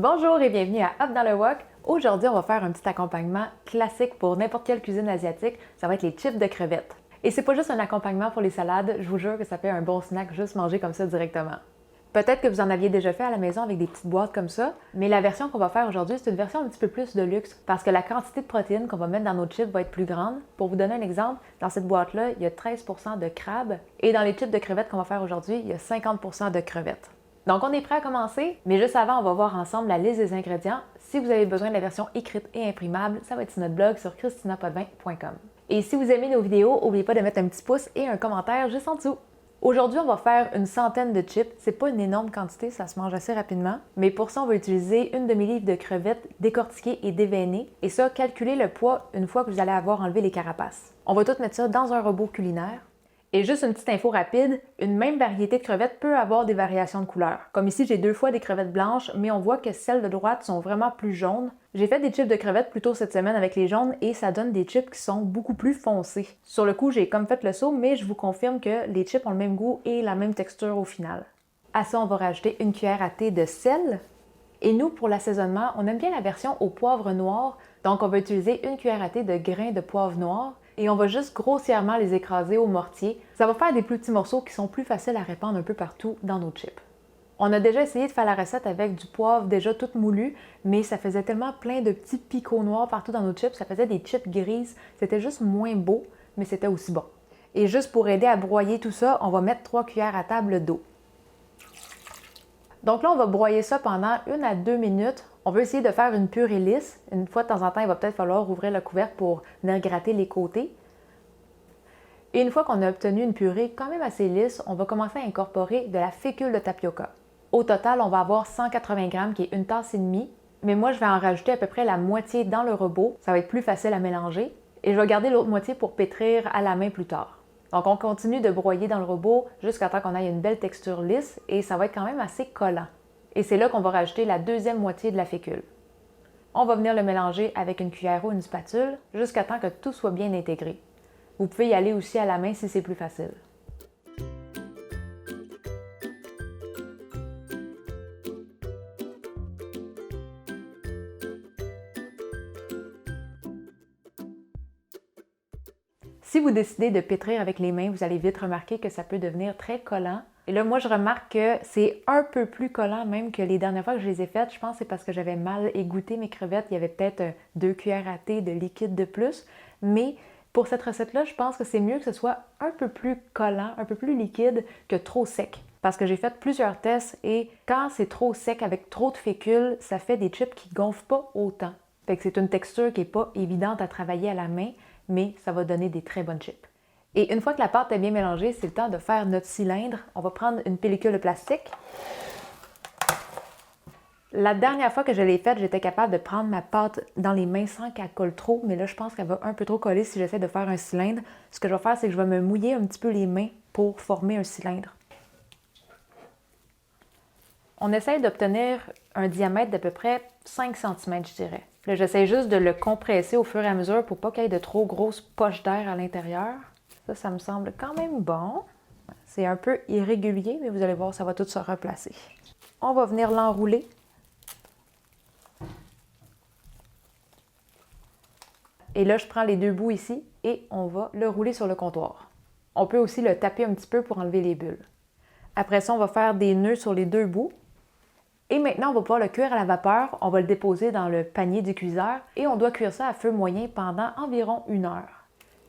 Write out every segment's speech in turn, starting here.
Bonjour et bienvenue à Hop dans le Wok. Aujourd'hui, on va faire un petit accompagnement classique pour n'importe quelle cuisine asiatique. Ça va être les chips de crevettes. Et c'est pas juste un accompagnement pour les salades, je vous jure que ça fait un bon snack juste manger comme ça directement. Peut-être que vous en aviez déjà fait à la maison avec des petites boîtes comme ça, mais la version qu'on va faire aujourd'hui, c'est une version un petit peu plus de luxe parce que la quantité de protéines qu'on va mettre dans nos chips va être plus grande. Pour vous donner un exemple, dans cette boîte-là, il y a 13% de crabe et dans les chips de crevettes qu'on va faire aujourd'hui, il y a 50% de crevettes. Donc, on est prêt à commencer, mais juste avant, on va voir ensemble la liste des ingrédients. Si vous avez besoin de la version écrite et imprimable, ça va être sur notre blog sur christinapotvin.com. Et si vous aimez nos vidéos, n'oubliez pas de mettre un petit pouce et un commentaire juste en dessous. Aujourd'hui, on va faire une centaine de chips. C'est pas une énorme quantité, ça se mange assez rapidement. Mais pour ça, on va utiliser une demi-livre de crevettes décortiquées et déveinées. Et ça, calculez le poids une fois que vous allez avoir enlevé les carapaces. On va tout mettre ça dans un robot culinaire. Et juste une petite info rapide, une même variété de crevettes peut avoir des variations de couleur. Comme ici, j'ai deux fois des crevettes blanches, mais on voit que celles de droite sont vraiment plus jaunes. J'ai fait des chips de crevettes plus tôt cette semaine avec les jaunes et ça donne des chips qui sont beaucoup plus foncés. Sur le coup, j'ai comme fait le saut, mais je vous confirme que les chips ont le même goût et la même texture au final. À ça, on va rajouter une cuillère à thé de sel. Et nous, pour l'assaisonnement, on aime bien la version au poivre noir, donc on va utiliser une cuillère à thé de grains de poivre noir. Et on va juste grossièrement les écraser au mortier. Ça va faire des plus petits morceaux qui sont plus faciles à répandre un peu partout dans nos chips. On a déjà essayé de faire la recette avec du poivre déjà tout moulu, mais ça faisait tellement plein de petits picots noirs partout dans nos chips, ça faisait des chips grises. C'était juste moins beau, mais c'était aussi bon. Et juste pour aider à broyer tout ça, on va mettre 3 cuillères à table d'eau. Donc là, on va broyer ça pendant 1 à 2 minutes. On veut essayer de faire une purée lisse. Une fois de temps en temps, il va peut-être falloir ouvrir le couvercle pour venir gratter les côtés. Et une fois qu'on a obtenu une purée quand même assez lisse, on va commencer à incorporer de la fécule de tapioca. Au total, on va avoir 180 g qui est une tasse et demie. Mais moi, je vais en rajouter à peu près la moitié dans le robot. Ça va être plus facile à mélanger. Et je vais garder l'autre moitié pour pétrir à la main plus tard. Donc, on continue de broyer dans le robot jusqu'à temps qu'on ait une belle texture lisse et ça va être quand même assez collant. Et c'est là qu'on va rajouter la deuxième moitié de la fécule. On va venir le mélanger avec une cuillère ou une spatule jusqu'à temps que tout soit bien intégré. Vous pouvez y aller aussi à la main si c'est plus facile. Si vous décidez de pétrir avec les mains, vous allez vite remarquer que ça peut devenir très collant. Et là, moi, je remarque que c'est un peu plus collant même que les dernières fois que je les ai faites. Je pense que c'est parce que j'avais mal égoutté mes crevettes. Il y avait peut-être 2 cuillères à thé de liquide de plus. Mais pour cette recette-là, je pense que c'est mieux que ce soit un peu plus collant, un peu plus liquide que trop sec. Parce que j'ai fait plusieurs tests et quand c'est trop sec avec trop de fécule, ça fait des chips qui gonflent pas autant. Fait que c'est une texture qui n'est pas évidente à travailler à la main, mais ça va donner des très bonnes chips. Et une fois que la pâte est bien mélangée, c'est le temps de faire notre cylindre. On va prendre une pellicule de plastique. La dernière fois que je l'ai faite, j'étais capable de prendre ma pâte dans les mains sans qu'elle colle trop, mais là, je pense qu'elle va un peu trop coller si j'essaie de faire un cylindre. Ce que je vais faire, c'est que je vais me mouiller un petit peu les mains pour former un cylindre. On essaye d'obtenir un diamètre d'à peu près 5 cm, je dirais. Là, j'essaie juste de le compresser au fur et à mesure pour pas qu'il y ait de trop grosses poches d'air à l'intérieur. Ça me semble quand même bon. C'est un peu irrégulier, mais vous allez voir, ça va tout se replacer. On va venir l'enrouler. Et là, je prends les deux bouts ici et on va le rouler sur le comptoir. On peut aussi le taper un petit peu pour enlever les bulles. Après ça, on va faire des nœuds sur les deux bouts. Et maintenant, on va pouvoir le cuire à la vapeur. On va le déposer dans le panier du cuiseur et on doit cuire ça à feu moyen pendant environ 1 heure.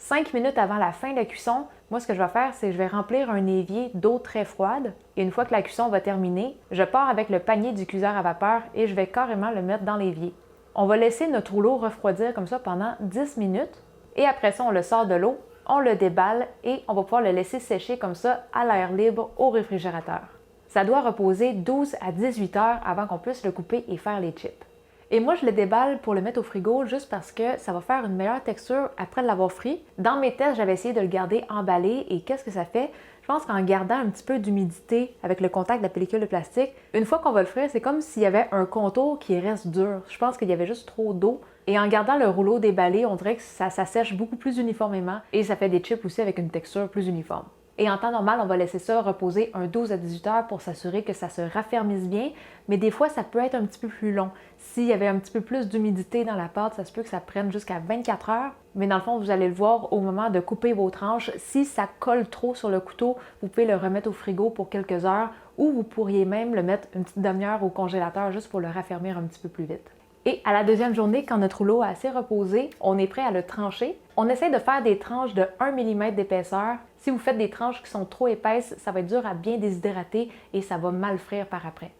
5 minutes avant la fin de la cuisson, moi, ce que je vais faire, c'est que je vais remplir un évier d'eau très froide. Et une fois que la cuisson va terminer, je pars avec le panier du cuiseur à vapeur et je vais carrément le mettre dans l'évier. On va laisser notre rouleau refroidir comme ça pendant 10 minutes. Et après ça, on le sort de l'eau, on le déballe et on va pouvoir le laisser sécher comme ça à l'air libre au réfrigérateur. Ça doit reposer 12 à 18 heures avant qu'on puisse le couper et faire les chips. Et moi, je le déballe pour le mettre au frigo juste parce que ça va faire une meilleure texture après l'avoir frit. Dans mes tests, j'avais essayé de le garder emballé et qu'est-ce que ça fait? Je pense qu'en gardant un petit peu d'humidité avec le contact de la pellicule de plastique, une fois qu'on va le frire, c'est comme s'il y avait un contour qui reste dur. Je pense qu'il y avait juste trop d'eau. Et en gardant le rouleau déballé, on dirait que ça sèche beaucoup plus uniformément et ça fait des chips aussi avec une texture plus uniforme. Et en temps normal, on va laisser ça reposer un 12 à 18 heures pour s'assurer que ça se raffermisse bien. Mais des fois, ça peut être un petit peu plus long. S'il y avait un petit peu plus d'humidité dans la pâte, ça se peut que ça prenne jusqu'à 24 heures. Mais dans le fond, vous allez le voir au moment de couper vos tranches. Si ça colle trop sur le couteau, vous pouvez le remettre au frigo pour quelques heures ou vous pourriez même le mettre une petite demi-heure au congélateur juste pour le raffermir un petit peu plus vite. Et à la deuxième journée, quand notre rouleau a assez reposé, on est prêt à le trancher. On essaie de faire des tranches de 1 mm d'épaisseur. Si vous faites des tranches qui sont trop épaisses, ça va être dur à bien déshydrater et ça va mal frire par après.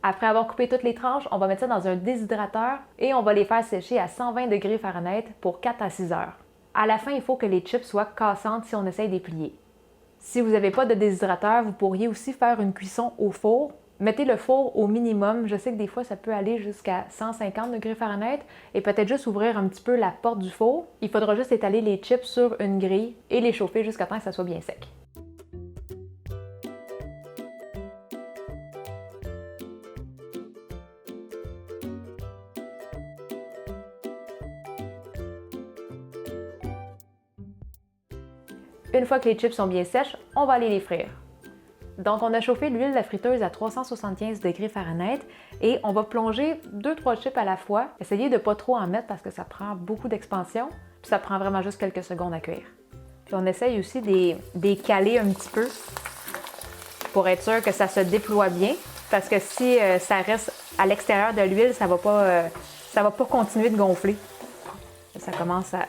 Après avoir coupé toutes les tranches, on va mettre ça dans un déshydrateur et on va les faire sécher à 120 degrés Fahrenheit pour 4 à 6 heures. À la fin, il faut que les chips soient cassantes si on essaye de les plier. Si vous n'avez pas de déshydrateur, vous pourriez aussi faire une cuisson au four. Mettez le four au minimum. Je sais que des fois, ça peut aller jusqu'à 150 degrés Fahrenheit et peut-être juste ouvrir un petit peu la porte du four. Il faudra juste étaler les chips sur une grille et les chauffer jusqu'à temps que ça soit bien sec. Une fois que les chips sont bien sèches, on va aller les frire. Donc, on a chauffé l'huile de la friteuse à 375 degrés Fahrenheit et on va plonger 2-3 chips à la fois. Essayez de ne pas trop en mettre parce que ça prend beaucoup d'expansion, puis ça prend vraiment juste quelques secondes à cuire. Puis on essaye aussi de caler un petit peu pour être sûr que ça se déploie bien parce que si ça reste à l'extérieur de l'huile, ça va pas continuer de gonfler. Ça commence à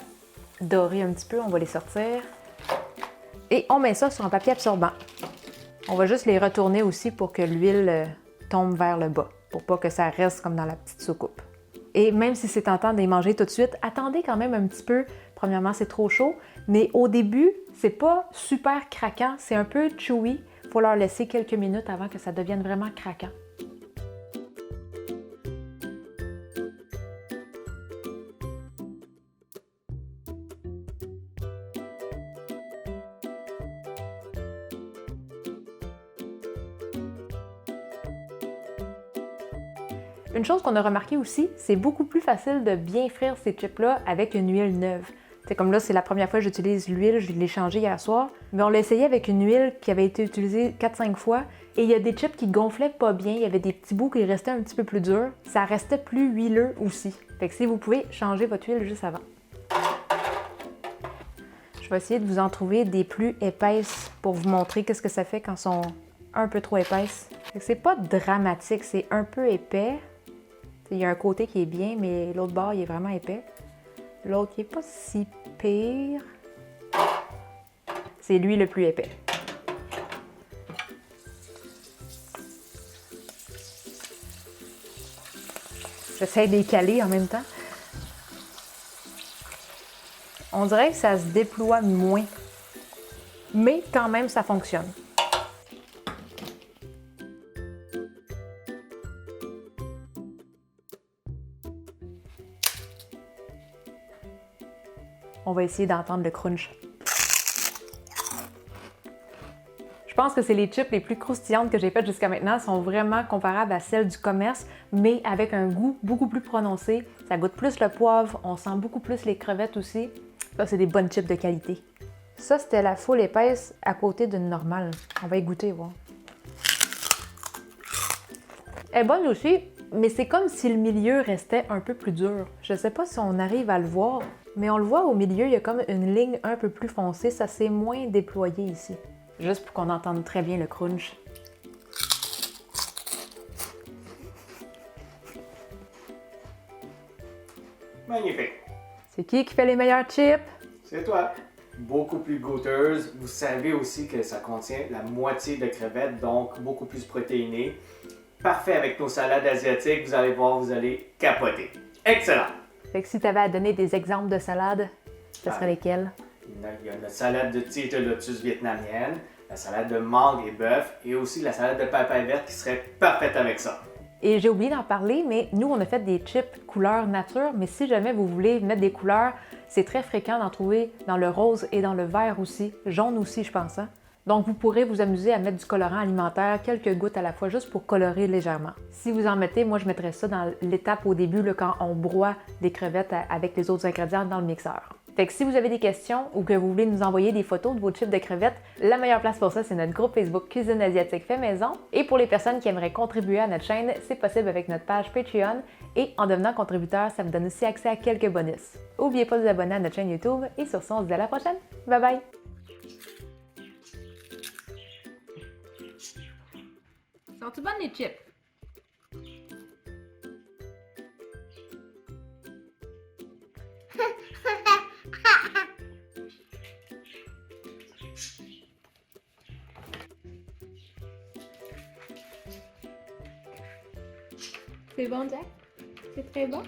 dorer un petit peu, on va les sortir. Et on met ça sur un papier absorbant. On va juste les retourner aussi pour que l'huile tombe vers le bas, pour pas que ça reste comme dans la petite soucoupe. Et même si c'est tentant de les manger tout de suite, attendez quand même un petit peu. Premièrement, c'est trop chaud, mais au début, c'est pas super craquant, c'est un peu chewy. Il faut leur laisser quelques minutes avant que ça devienne vraiment craquant. Une chose qu'on a remarqué aussi, c'est beaucoup plus facile de bien frire ces chips-là avec une huile neuve. C'est comme là, c'est la première fois que j'utilise l'huile, je l'ai changée hier soir, mais on l'a essayé avec une huile qui avait été utilisée 4-5 fois et il y a des chips qui gonflaient pas bien, il y avait des petits bouts qui restaient un petit peu plus durs, ça restait plus huileux aussi. Fait que si vous pouvez changer votre huile juste avant. Je vais essayer de vous en trouver des plus épaisses pour vous montrer qu'est-ce que ça fait quand elles sont un peu trop épaisses. C'est pas dramatique, c'est un peu épais. Il y a un côté qui est bien, mais l'autre bord, il est vraiment épais. L'autre, il n'est pas si pire. C'est lui le plus épais. J'essaie de les caler en même temps. On dirait que ça se déploie moins. Mais quand même, ça fonctionne. On va essayer d'entendre le crunch. Je pense que c'est les chips les plus croustillantes que j'ai faites jusqu'à maintenant. Elles sont vraiment comparables à celles du commerce, mais avec un goût beaucoup plus prononcé. Ça goûte plus le poivre, on sent beaucoup plus les crevettes aussi. Ça, c'est des bonnes chips de qualité. Ça, c'était la full épaisse à côté d'une normale. On va y goûter, voir. Elle est bonne aussi, mais c'est comme si le milieu restait un peu plus dur. Je ne sais pas si on arrive à le voir, mais on le voit au milieu, il y a comme une ligne un peu plus foncée. Ça s'est moins déployé ici. Juste pour qu'on entende très bien le crunch. Magnifique. C'est qui fait les meilleurs chips? C'est toi. Beaucoup plus goûteuse. Vous savez aussi que ça contient la moitié de crevettes, donc beaucoup plus protéiné. Parfait avec nos salades asiatiques. Vous allez voir, vous allez capoter. Excellent. Fait que si tu avais à donner des exemples de salades, ce serait lesquels? Il y a la salade de tige de lotus vietnamienne, la salade de mangue et bœuf et aussi la salade de papaye verte qui serait parfaite avec ça. Et j'ai oublié d'en parler, mais nous, on a fait des chips couleur nature, mais si jamais vous voulez mettre des couleurs, c'est très fréquent d'en trouver dans le rose et dans le vert aussi, jaune aussi, je pense. Hein? Donc, vous pourrez vous amuser à mettre du colorant alimentaire, quelques gouttes à la fois, juste pour colorer légèrement. Si vous en mettez, moi je mettrais ça dans l'étape au début, là, quand on broie des crevettes avec les autres ingrédients dans le mixeur. Fait que si vous avez des questions ou que vous voulez nous envoyer des photos de vos chips de crevettes, la meilleure place pour ça, c'est notre groupe Facebook Cuisine asiatique fait maison. Et pour les personnes qui aimeraient contribuer à notre chaîne, c'est possible avec notre page Patreon. Et en devenant contributeur, ça vous donne aussi accès à quelques bonus. N'oubliez pas de vous abonner à notre chaîne YouTube. Et sur ce, on se dit à la prochaine. Bye bye! Sont-ils bonnes les chips? C'est bon, Jack? C'est très bon?